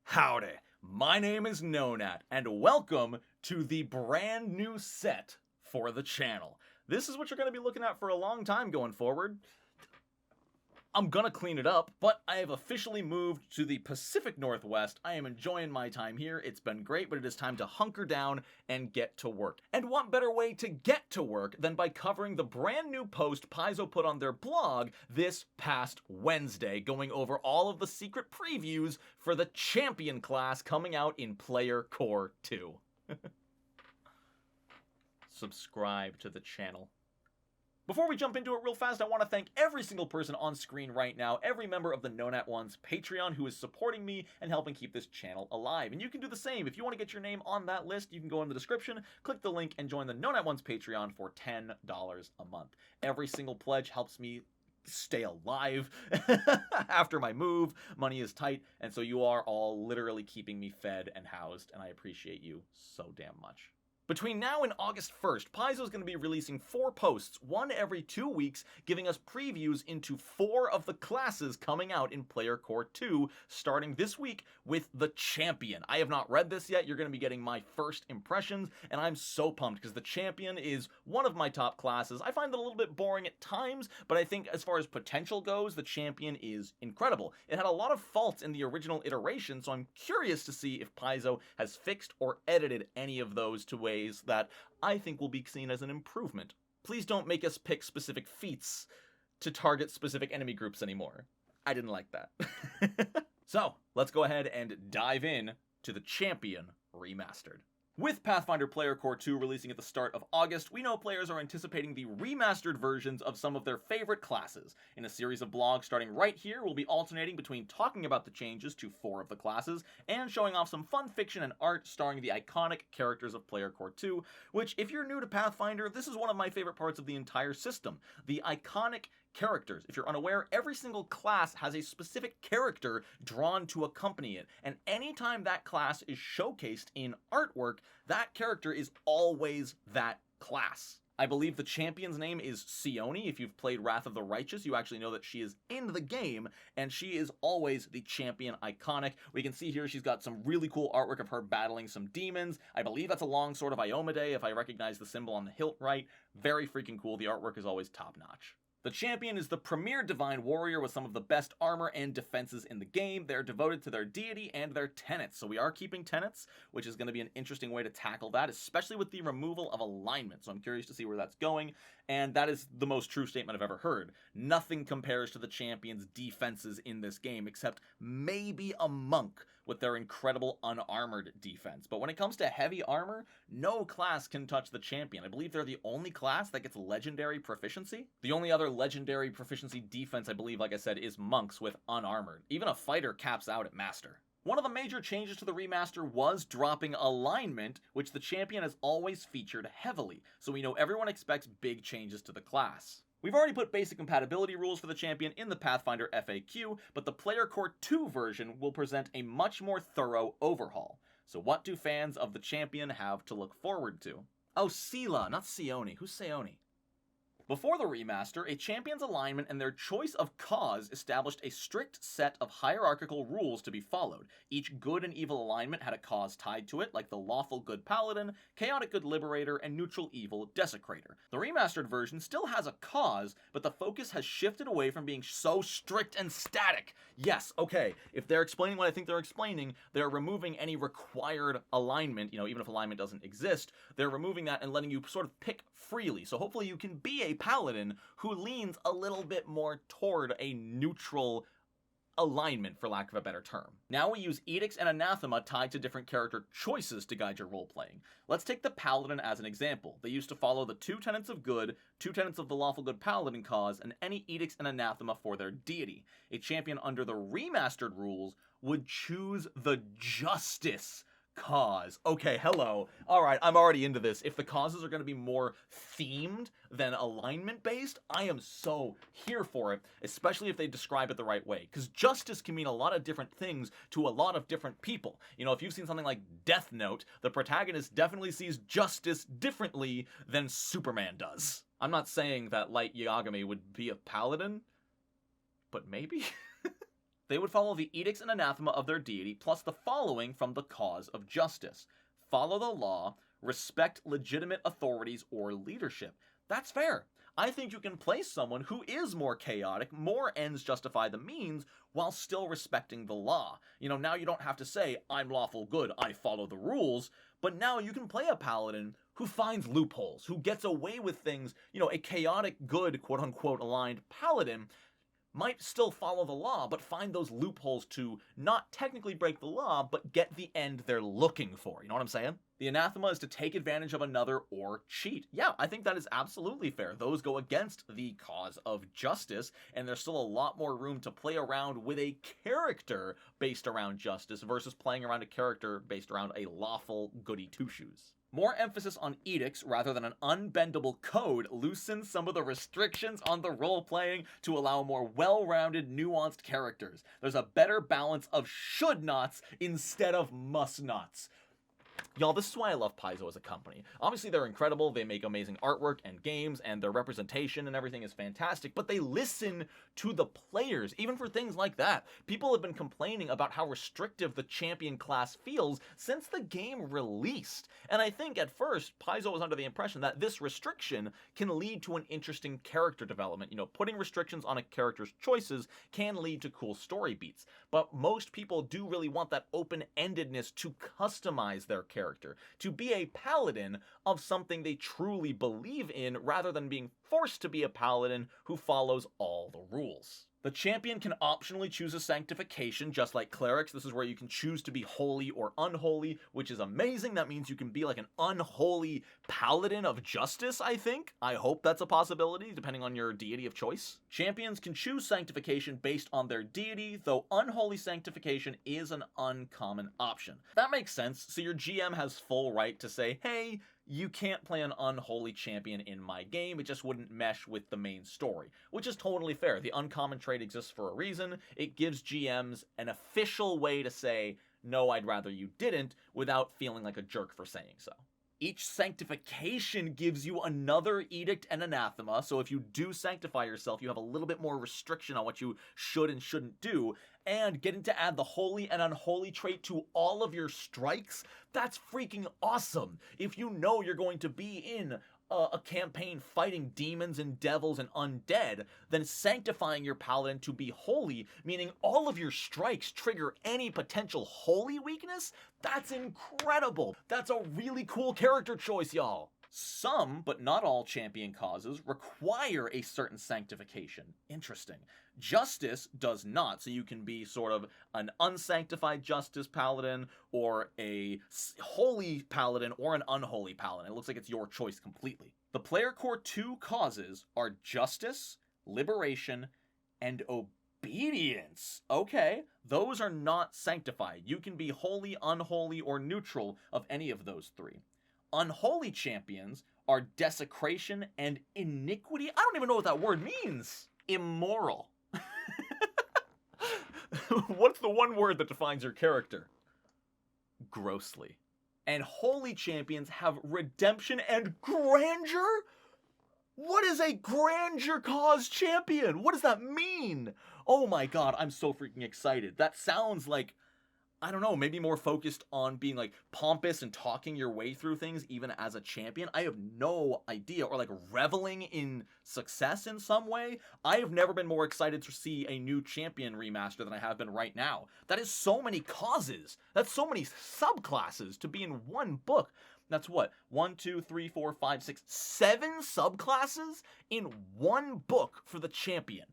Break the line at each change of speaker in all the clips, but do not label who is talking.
Howdy, my name is Nonat, and welcome to the brand new set for the channel. This is what you're going to be looking at for a long time going forward. I'm gonna clean it up, but I have officially moved to the Pacific Northwest. I am enjoying my time here. It's been great, but it is time to hunker down and get to work. And what better way to get to work than by covering the brand new post Paizo put on their blog this past Wednesday, going over all of the secret previews for the Champion class coming out in Player Core 2. Subscribe to the channel. Before we jump into it real fast, I want to thank every single person on screen right now, every member of the Nonat One's Patreon who is supporting me and helping keep this channel alive. And you can do the same. If you want to get your name on that list, you can go in the description, click the link, and join the Nonat One's Patreon for $10 a month. Every single pledge helps me stay alive after my move. Money is tight, and so you are all literally keeping me fed and housed, and I appreciate you so damn much. Between now and August 1st, Paizo is going to be releasing 4 posts, one every 2 weeks, giving us previews into 4 of the classes coming out in Player Core 2, starting this week with the Champion. I have not read this yet. You're going to be getting my first impressions, and I'm so pumped because the Champion is one of my top classes. I find it a little bit boring at times, but I think as far as potential goes, the Champion is incredible. It had a lot of faults in the original iteration, so I'm curious to see if Paizo has fixed or edited any of those to ways that I think will be seen as an improvement. Please don't make us pick specific feats to target specific enemy groups anymore. I didn't like that. So, let's go ahead and dive in to the Champion Remastered. With Pathfinder Player Core 2 releasing at the start of August, we know players are anticipating the remastered versions of some of their favorite classes. In a series of blogs starting right here, we'll be alternating between talking about the changes to 4 of the classes and showing off some fun fiction and art starring the iconic characters of Player Core 2, which, if you're new to Pathfinder, this is one of my favorite parts of the entire system. The iconic characters. If you're unaware, every single class has a specific character drawn to accompany it, and anytime that class is showcased in artwork, that character is always that class. I believe the champion's name is Sione. If you've played Wrath of the Righteous, you actually know that she is in the game, and she is always the champion iconic. We can see here she's got some really cool artwork of her battling some demons. I believe that's a long sword of Iomade, if I recognize the symbol on the hilt right. Very freaking cool. The artwork is always top-notch. The Champion is the premier divine warrior with some of the best armor and defenses in the game. They're devoted to their deity and their tenets. So we are keeping tenets, which is going to be an interesting way to tackle that, especially with the removal of alignment. So I'm curious to see where that's going. And that is the most true statement I've ever heard. Nothing compares to the Champion's defenses in this game, except maybe a monk with their incredible unarmored defense. But when it comes to heavy armor, no class can touch the Champion. I believe they're the only class that gets legendary proficiency. The only other legendary proficiency defense, I believe, like I said, is monks with unarmored. Even a fighter caps out at master. One of the major changes to the remaster was dropping alignment, which the Champion has always featured heavily, so we know everyone expects big changes to the class. We've already put basic compatibility rules for the Champion in the Pathfinder FAQ, but the Player Core 2 version will present a much more thorough overhaul. So what do fans of the Champion have to look forward to? Oh, Sela, not Sione. Who's Sione? Before the remaster, a champion's alignment and their choice of cause established a strict set of hierarchical rules to be followed. Each good and evil alignment had a cause tied to it, like the lawful good paladin, chaotic good liberator, and neutral evil desecrator. The remastered version still has a cause, but the focus has shifted away from being so strict and static. Yes, okay, if they're explaining what I think they're explaining, they're removing any required alignment, even if alignment doesn't exist, they're removing that and letting you sort of pick freely. So hopefully you can be a paladin who leans a little bit more toward a neutral alignment, for lack of a better term. Now we use edicts and anathema tied to different character choices to guide your role-playing. Let's take the paladin as an example. They used to follow the 2 tenets of good, 2 tenets of the lawful good paladin cause, and any edicts and anathema for their deity. A champion under the remastered rules would choose the justice cause. Okay, hello. Alright, I'm already into this. If the causes are going to be more themed than alignment-based, I am so here for it, especially if they describe it the right way. Because justice can mean a lot of different things to a lot of different people. If you've seen something like Death Note, the protagonist definitely sees justice differently than Superman does. I'm not saying that Light Yagami would be a paladin, but maybe? They would follow the edicts and anathema of their deity, plus the following from the cause of justice. Follow the law, respect legitimate authorities or leadership. That's fair. I think you can play someone who is more chaotic, more ends justify the means, while still respecting the law. Now you don't have to say, I'm lawful good, I follow the rules, but now you can play a paladin who finds loopholes, who gets away with things. A chaotic good, quote-unquote, aligned paladin might still follow the law, but find those loopholes to not technically break the law, but get the end they're looking for. You know what I'm saying? The anathema is to take advantage of another or cheat. Yeah, I think that is absolutely fair. Those go against the cause of justice, and there's still a lot more room to play around with a character based around justice versus playing around a character based around a lawful goody two-shoes. More emphasis on edicts rather than an unbendable code loosens some of the restrictions on the role-playing to allow more well-rounded, nuanced characters. There's a better balance of should-nots instead of must-nots. Y'all, this is why I love Paizo as a company. Obviously, they're incredible, they make amazing artwork and games, and their representation and everything is fantastic, but they listen to the players, even for things like that. People have been complaining about how restrictive the champion class feels since the game released. And I think at first, Paizo was under the impression that this restriction can lead to an interesting character development. Putting restrictions on a character's choices can lead to cool story beats. But most people do really want that open-endedness to customize their character, to be a paladin of something they truly believe in, rather than being forced to be a paladin who follows all the rules. The champion can optionally choose a sanctification, just like clerics. This is where you can choose to be holy or unholy, which is amazing. That means you can be like an unholy paladin of justice, I think. I hope that's a possibility, depending on your deity of choice. Champions can choose sanctification based on their deity, though unholy sanctification is an uncommon option. That makes sense, so your GM has full right to say, hey, you can't play an unholy champion in my game, it just wouldn't mesh with the main story, which is totally fair. The uncommon trait exists for a reason. It gives GMs an official way to say, no, I'd rather you didn't, without feeling like a jerk for saying so. Each sanctification gives you another edict and anathema, so if you do sanctify yourself, you have a little bit more restriction on what you should and shouldn't do, and getting to add the holy and unholy trait to all of your strikes, that's freaking awesome. If you know you're going to be in a campaign fighting demons and devils and undead, then sanctifying your paladin to be holy, meaning all of your strikes trigger any potential holy weakness, that's incredible. That's a really cool character choice, y'all. Some, but not all, champion causes require a certain sanctification. Interesting. Justice does not, so you can be sort of an unsanctified justice paladin, or a holy paladin, or an unholy paladin. It looks like it's your choice completely. The player core 2 causes are justice, liberation, and obedience. Okay, those are not sanctified. You can be holy, unholy, or neutral of any of those three. Unholy champions are desecration and iniquity. I don't even know what that word means. Immoral. What's the one word that defines your character? Grossly. And holy champions have redemption and grandeur? What is a grandeur cause champion? What does that mean? Oh my god, I'm so freaking excited. That sounds like, I don't know, maybe more focused on being like pompous and talking your way through things even as a champion. I have no idea. Or like reveling in success in some way. I have never been more excited to see a new champion remaster than I have been right now. That is so many causes. That's so many subclasses to be in one book. That's what? 1, 2, 3, 4, 5, 6, 7 subclasses in one book for the champion.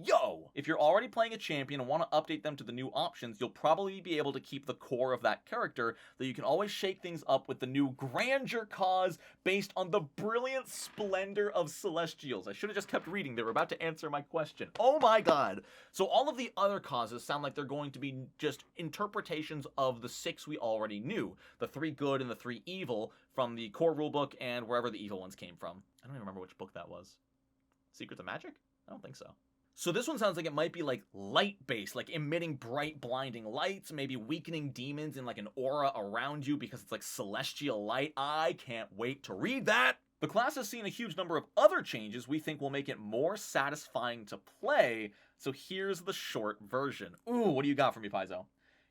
Yo! If you're already playing a champion and want to update them to the new options, you'll probably be able to keep the core of that character, though you can always shake things up with the new grandeur cause based on the brilliant splendor of Celestials. I should have just kept reading. They were about to answer my question. Oh my god! So all of the other causes sound like they're going to be just interpretations of the 6 we already knew. The 3 good and the 3 evil from the core rulebook and wherever the evil ones came from. I don't even remember which book that was. Secrets of Magic? I don't think so. So this one sounds like it might be like light-based, like emitting bright, blinding lights, maybe weakening demons in like an aura around you because it's like celestial light. I can't wait to read that! The class has seen a huge number of other changes we think will make it more satisfying to play, so here's the short version. Ooh, what do you got for me, Paizo?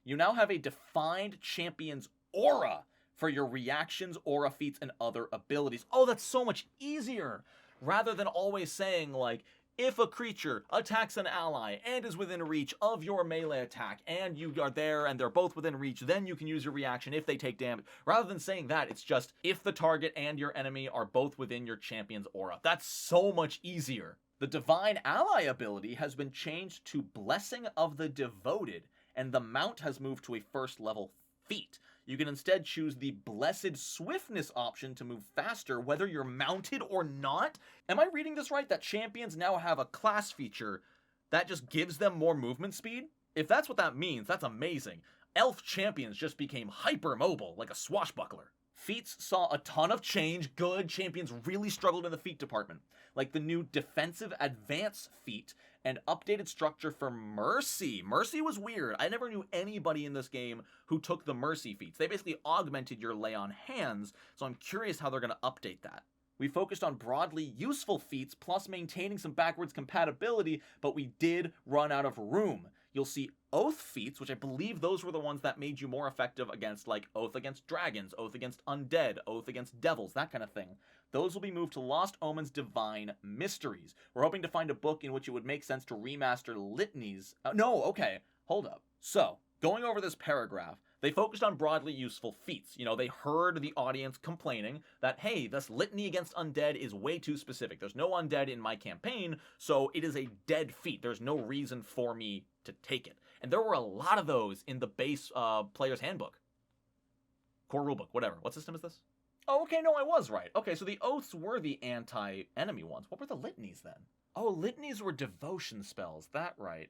You now have a defined champion's aura for your reactions, aura feats, and other abilities. Oh, that's so much easier! Rather than always saying, like, if a creature attacks an ally and is within reach of your melee attack, and you are there and they're both within reach, then you can use your reaction if they take damage. Rather than saying that, it's just if the target and your enemy are both within your champion's aura. That's so much easier. The Divine Ally ability has been changed to Blessing of the Devoted, and the mount has moved to a first level feat. You can instead choose the Blessed Swiftness option to move faster whether you're mounted or not. Am I reading this right, that champions now have a class feature that just gives them more movement speed? If that's what that means, that's amazing. Elf champions just became hyper mobile, like a swashbuckler. Feats saw a ton of change. Good. Champions really struggled in the feat department, like the new Defensive Advance feat and updated structure for Mercy. Mercy was weird. I never knew anybody in this game who took the Mercy feats. They basically augmented your lay on hands, so I'm curious how they're going to update that. We focused on broadly useful feats plus maintaining some backwards compatibility, but we did run out of room. You'll see Oath feats, which I believe those were the ones that made you more effective against, like, Oath against dragons, Oath against undead, Oath against devils, that kind of thing. Those will be moved to Lost Omen's Divine Mysteries. We're hoping to find a book in which it would make sense to remaster litanies. Hold up. So, going over this paragraph, they focused on broadly useful feats. You know, they heard the audience complaining that, hey, this litany against undead is way too specific. There's no undead in my campaign, so it is a dead feat. There's no reason for me to take it. And there were a lot of those in the base player's handbook. Core rulebook, whatever. What system is this? Oh, okay, no, I was right. Okay, so the oaths were the anti-enemy ones. What were the litanies then? Oh, litanies were devotion spells. That's right.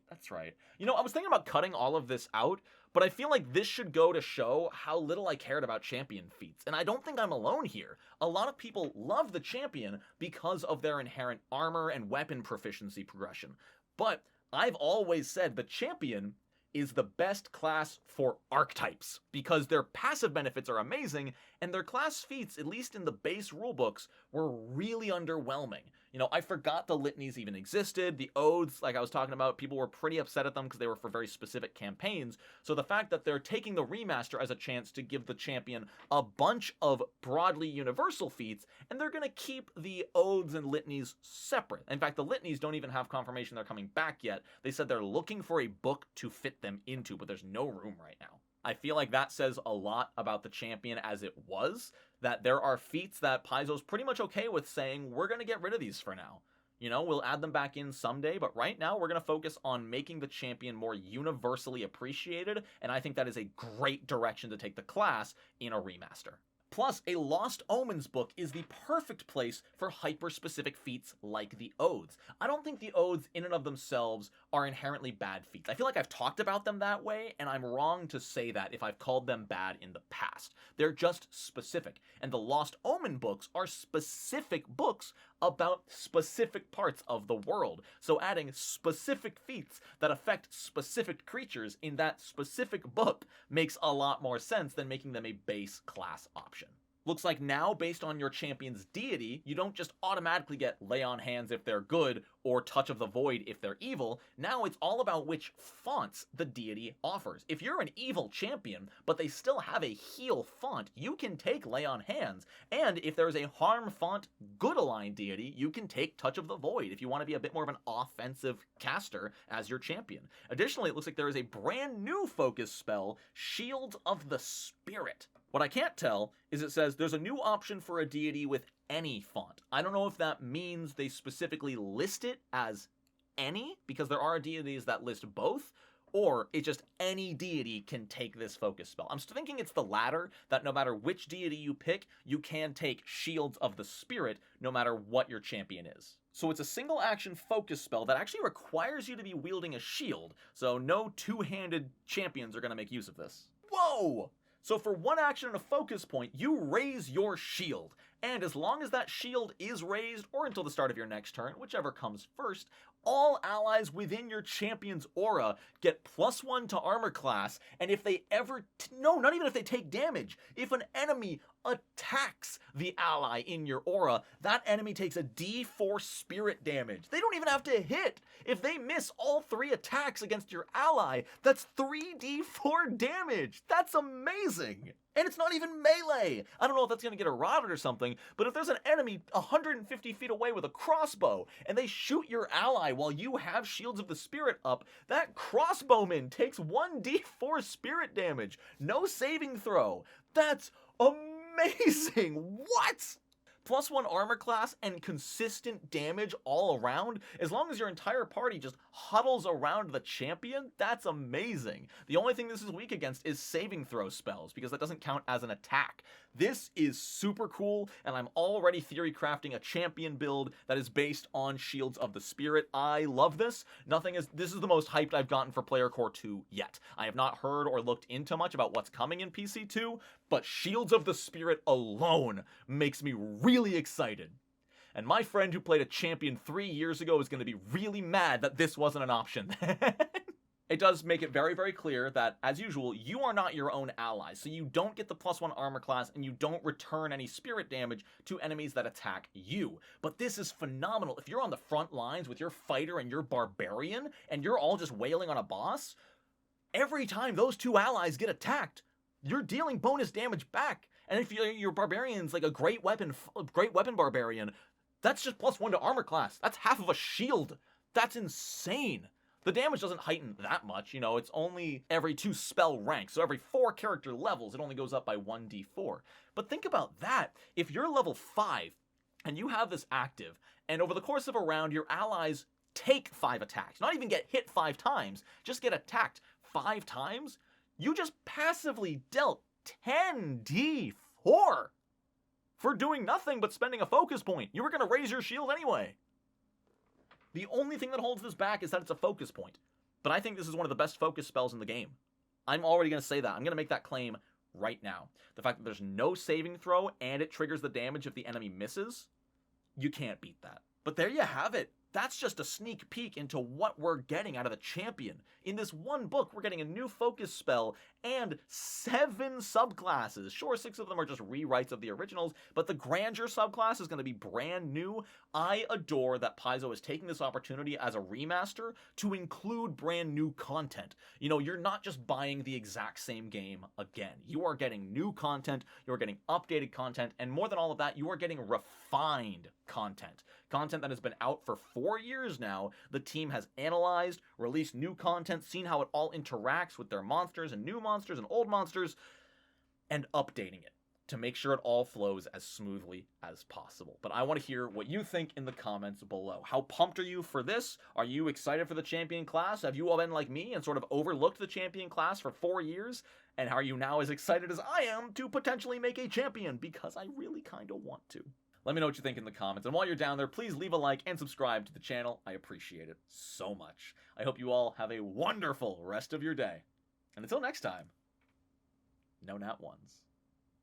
You know, I was thinking about cutting all of this out, but I feel like this should go to show how little I cared about champion feats. And I don't think I'm alone here. A lot of people love the champion because of their inherent armor and weapon proficiency progression. But I've always said the champion is the best class for archetypes because their passive benefits are amazing and their class feats, at least in the base rulebooks, were really underwhelming. You know, I forgot the litanies even existed. The oaths, like I was talking about, people were pretty upset at them because they were for very specific campaigns. So the fact that they're taking the remaster as a chance to give the champion a bunch of broadly universal feats, and they're going to keep the oaths and litanies separate. In fact, the litanies don't even have confirmation they're coming back yet. They said they're looking for a book to fit them into, but there's no room right now. I feel like that says a lot about the champion as it was, that there are feats that Paizo's pretty much okay with saying, we're going to get rid of these for now. You know, we'll add them back in someday, but right now we're going to focus on making the champion more universally appreciated, and I think that is a great direction to take the class in a remaster. Plus, a Lost Omens book is the perfect place for hyper-specific feats like the Oaths. I don't think the Oaths in and of themselves are inherently bad feats. I feel like I've talked about them that way, and I'm wrong to say that if I've called them bad in the past. They're just specific, and the Lost Omen books are specific books about specific parts of the world. So adding specific feats that affect specific creatures in that specific book makes a lot more sense than making them a base class option. Looks like now, based on your champion's deity, you don't just automatically get Lay on Hands if they're good, or Touch of the Void if they're evil. Now it's all about which fonts the deity offers. If you're an evil champion, but they still have a heal font, you can take Lay on Hands. And if there's a harm font good aligned deity, you can take Touch of the Void if you want to be a bit more of an offensive caster as your champion. Additionally, it looks like there is a brand new focus spell, Shield of the Spirit. What I can't tell is it says there's a new option for a deity with any font. I don't know if that means they specifically list it as any, because there are deities that list both, or it's just any deity can take this focus spell. I'm still thinking it's the latter, that no matter which deity you pick, you can take Shields of the Spirit no matter what your champion is. So it's a single action focus spell that actually requires you to be wielding a shield, so no two-handed champions are going to make use of this. Whoa! So for one action and a focus point, you raise your shield. And as long as that shield is raised, or until the start of your next turn, whichever comes first, All allies within your champion's aura get +1 to armor class, and if they ever, no, not even if they take damage, if an enemy attacks the ally in your aura, that enemy takes a D4 spirit damage. They don't even have to hit. If they miss all 3 attacks against your ally, that's 3d4 damage. That's amazing. And it's not even melee. I don't know if that's going to get eroded or something, but if there's an enemy 150 feet away with a crossbow and they shoot your ally while you have Shields of the Spirit up, that crossbowman takes 1d4 spirit damage. No saving throw. That's amazing. What? +1 armor class and consistent damage all around, as long as your entire party just huddles around the champion, that's amazing. The only thing this is weak against is saving throw spells, because that doesn't count as an attack. This is super cool, and I'm already theory crafting a champion build that is based on Shields of the Spirit. I love this. This is the most hyped I've gotten for Player Core 2 yet. I have not heard or looked into much about what's coming in PC2, but Shields of the Spirit alone makes me really excited. And my friend who played a champion 3 years ago is going to be really mad that this wasn't an option. It does make it very, very clear that, as usual, you are not your own ally, so you don't get the +1 armor class and you don't return any spirit damage to enemies that attack you. But this is phenomenal. If you're on the front lines with your fighter and your barbarian, and you're all just wailing on a boss, every time those 2 allies get attacked, you're dealing bonus damage back. And if your barbarian's like a great weapon barbarian, that's just +1 to armor class. That's half of a shield. That's insane. The damage doesn't heighten that much, it's only every 2 spell ranks, so every 4 character levels, it only goes up by 1d4. But think about that. If you're level 5, and you have this active, and over the course of a round, your allies take 5 attacks, not even get hit 5 times, just get attacked 5 times, you just passively dealt 10d4 for doing nothing but spending a focus point. You were going to raise your shield anyway. The only thing that holds this back is that it's a focus point. But I think this is one of the best focus spells in the game. I'm already going to say that. I'm going to make that claim right now. The fact that there's no saving throw and it triggers the damage if the enemy misses, you can't beat that. But there you have it. That's just a sneak peek into what we're getting out of the champion. In this one book, we're getting a new focus spell and 7 subclasses. Sure, 6 of them are just rewrites of the originals, but the Grandeur subclass is going to be brand new. I adore that Paizo is taking this opportunity as a remaster to include brand new content. You're not just buying the exact same game again. You are getting new content, you're getting updated content, and more than all of that, you are getting refined content. Content that has been out for 4 years now. The team has analyzed, released new content, seen how it all interacts with their monsters and new monsters and old monsters, and updating it to make sure it all flows as smoothly as possible. But I want to hear what you think in the comments below. How pumped are you for this? Are you excited for the champion class? Have you all been like me and sort of overlooked the champion class for 4 years? And are you now as excited as I am to potentially make a champion? Because I really kind of want to. Let me know what you think in the comments. And while you're down there, please leave a like and subscribe to the channel. I appreciate it so much. I hope you all have a wonderful rest of your day. And until next time, no nat ones.